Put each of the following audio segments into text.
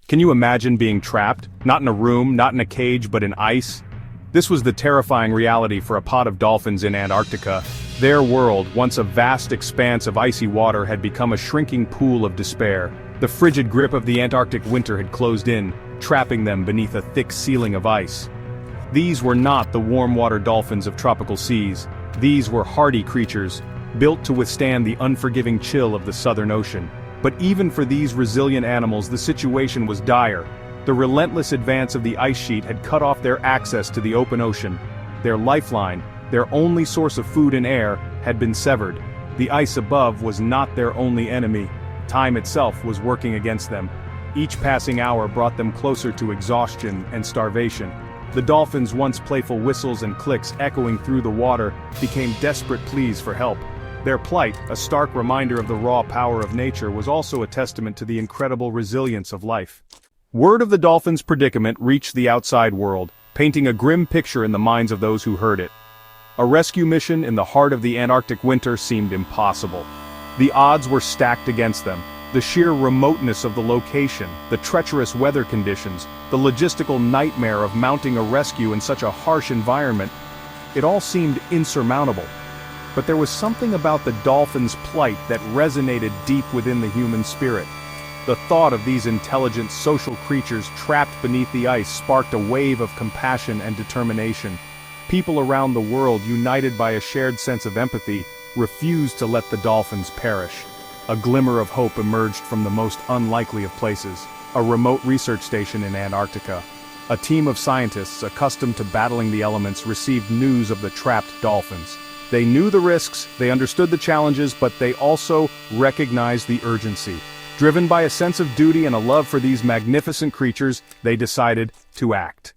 Can you imagine being trapped, not in a room, not in a cage, but in ice? This was the terrifying reality for a pod of dolphins in Antarctica. Their world, once a vast expanse of icy water, had become a shrinking pool of despair. The frigid grip of the Antarctic winter had closed in, trapping them beneath a thick ceiling of ice. These were not the warm-water dolphins of tropical seas. These were hardy creatures, built to withstand the unforgiving chill of the Southern Ocean. But even for these resilient animals, the situation was dire. The relentless advance of the ice sheet had cut off their access to the open ocean. Their lifeline, their only source of food and air, had been severed. The ice above was not their only enemy. Time itself was working against them. Each passing hour brought them closer to exhaustion and starvation. The dolphins' once playful whistles and clicks echoing through the water became desperate pleas for help. Their plight, a stark reminder of the raw power of nature, was also a testament to the incredible resilience of life. Word of the dolphins' predicament reached the outside world, painting a grim picture in the minds of those who heard it. A rescue mission in the heart of the Antarctic winter seemed impossible. The odds were stacked against them. The sheer remoteness of the location, the treacherous weather conditions, the logistical nightmare of mounting a rescue in such a harsh environment, it all seemed insurmountable. But there was something about the dolphins' plight that resonated deep within the human spirit. The thought of these intelligent social creatures trapped beneath the ice sparked a wave of compassion and determination. People around the world, united by a shared sense of empathy, refused to let the dolphins perish. A glimmer of hope emerged from the most unlikely of places, a remote research station in Antarctica. A team of scientists accustomed to battling the elements received news of the trapped dolphins. They knew the risks, they understood the challenges, but they also recognized the urgency. Driven by a sense of duty and a love for these magnificent creatures, they decided to act.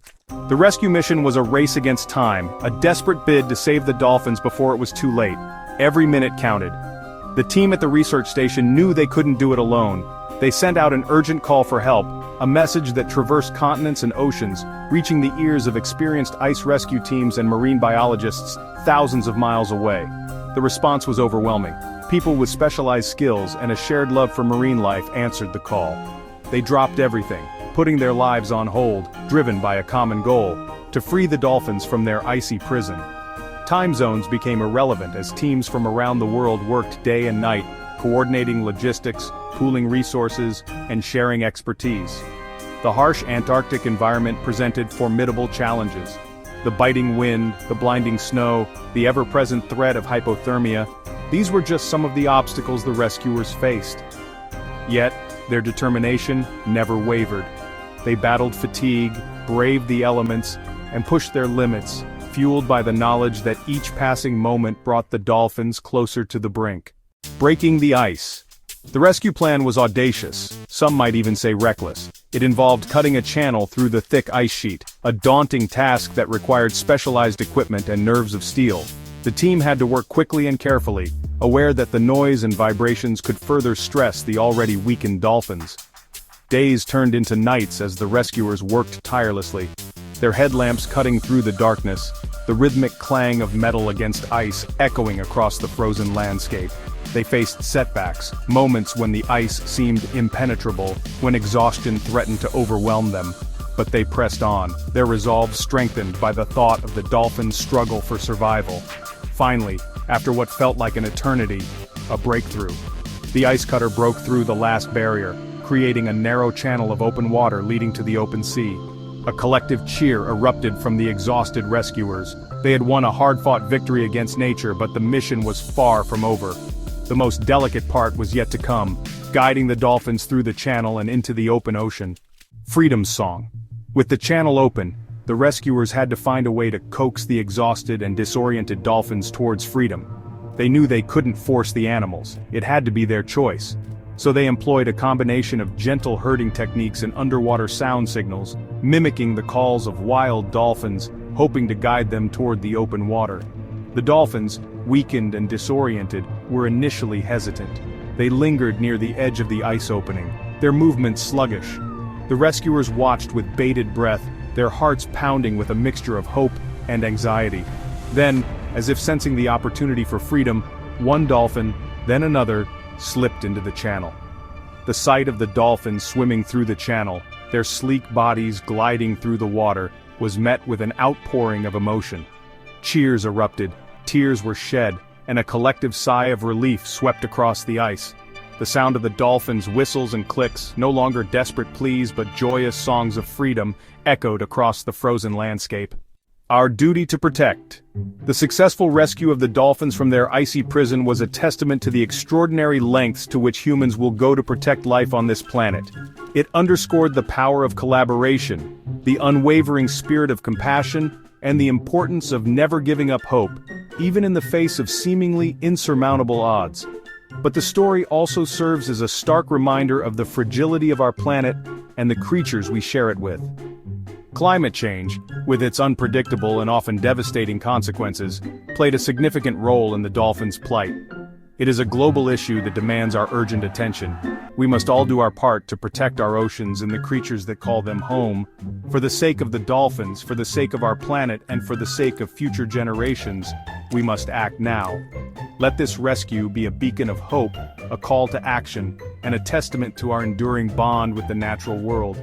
The rescue mission was a race against time, a desperate bid to save the dolphins before it was too late. Every minute counted. The team at the research station knew they couldn't do it alone. They sent out an urgent call for help, a message that traversed continents and oceans, reaching the ears of experienced ice rescue teams and marine biologists thousands of miles away. The response was overwhelming. People with specialized skills and a shared love for marine life answered the call. They dropped everything, putting their lives on hold, driven by a common goal: to free the dolphins from their icy prison. Time zones became irrelevant as teams from around the world worked day and night, coordinating logistics, pooling resources, and sharing expertise. The harsh Antarctic environment presented formidable challenges. The biting wind, the blinding snow, the ever-present threat of hypothermia, these were just some of the obstacles the rescuers faced. Yet, their determination never wavered. They battled fatigue, braved the elements, and pushed their limits, fueled by the knowledge that each passing moment brought the dolphins closer to the brink. Breaking the ice. The rescue plan was audacious, some might even say reckless. It involved cutting a channel through the thick ice sheet, a daunting task that required specialized equipment and nerves of steel. The team had to work quickly and carefully, aware that the noise and vibrations could further stress the already weakened dolphins. Days turned into nights as the rescuers worked tirelessly, their headlamps cutting through the darkness, the rhythmic clang of metal against ice echoing across the frozen landscape. They faced setbacks, moments when the ice seemed impenetrable, when exhaustion threatened to overwhelm them. But they pressed on, their resolve strengthened by the thought of the dolphins' struggle for survival. Finally, after what felt like an eternity, a breakthrough. The ice cutter broke through the last barrier, creating a narrow channel of open water leading to the open sea. A collective cheer erupted from the exhausted rescuers. They had won a hard-fought victory against nature, but the mission was far from over. The most delicate part was yet to come, guiding the dolphins through the channel and into the open ocean. Freedom's song. With the channel open, the rescuers had to find a way to coax the exhausted and disoriented dolphins towards freedom. They knew they couldn't force the animals, it had to be their choice. So they employed a combination of gentle herding techniques and underwater sound signals, mimicking the calls of wild dolphins, hoping to guide them toward the open water. The dolphins, weakened and disoriented, were initially hesitant. They lingered near the edge of the ice opening, their movements sluggish. The rescuers watched with bated breath, their hearts pounding with a mixture of hope and anxiety. Then, as if sensing the opportunity for freedom, one dolphin, then another, slipped into the channel. The sight of the dolphins swimming through the channel, their sleek bodies gliding through the water, was met with an outpouring of emotion. Cheers erupted, tears were shed, and a collective sigh of relief swept across the ice. The sound of the dolphins' whistles and clicks, no longer desperate pleas but joyous songs of freedom, echoed across the frozen landscape. Our duty to protect. The successful rescue of the dolphins from their icy prison was a testament to the extraordinary lengths to which humans will go to protect life on this planet. It underscored the power of collaboration, the unwavering spirit of compassion, and the importance of never giving up hope, even in the face of seemingly insurmountable odds. But the story also serves as a stark reminder of the fragility of our planet and the creatures we share it with. Climate change, with its unpredictable and often devastating consequences, played a significant role in the dolphins' plight. It is a global issue that demands our urgent attention. We must all do our part to protect our oceans and the creatures that call them home. For the sake of the dolphins, for the sake of our planet, and for the sake of future generations, we must act now. Let this rescue be a beacon of hope, a call to action, and a testament to our enduring bond with the natural world.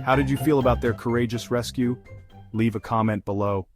How did you feel about their courageous rescue? Leave a comment below.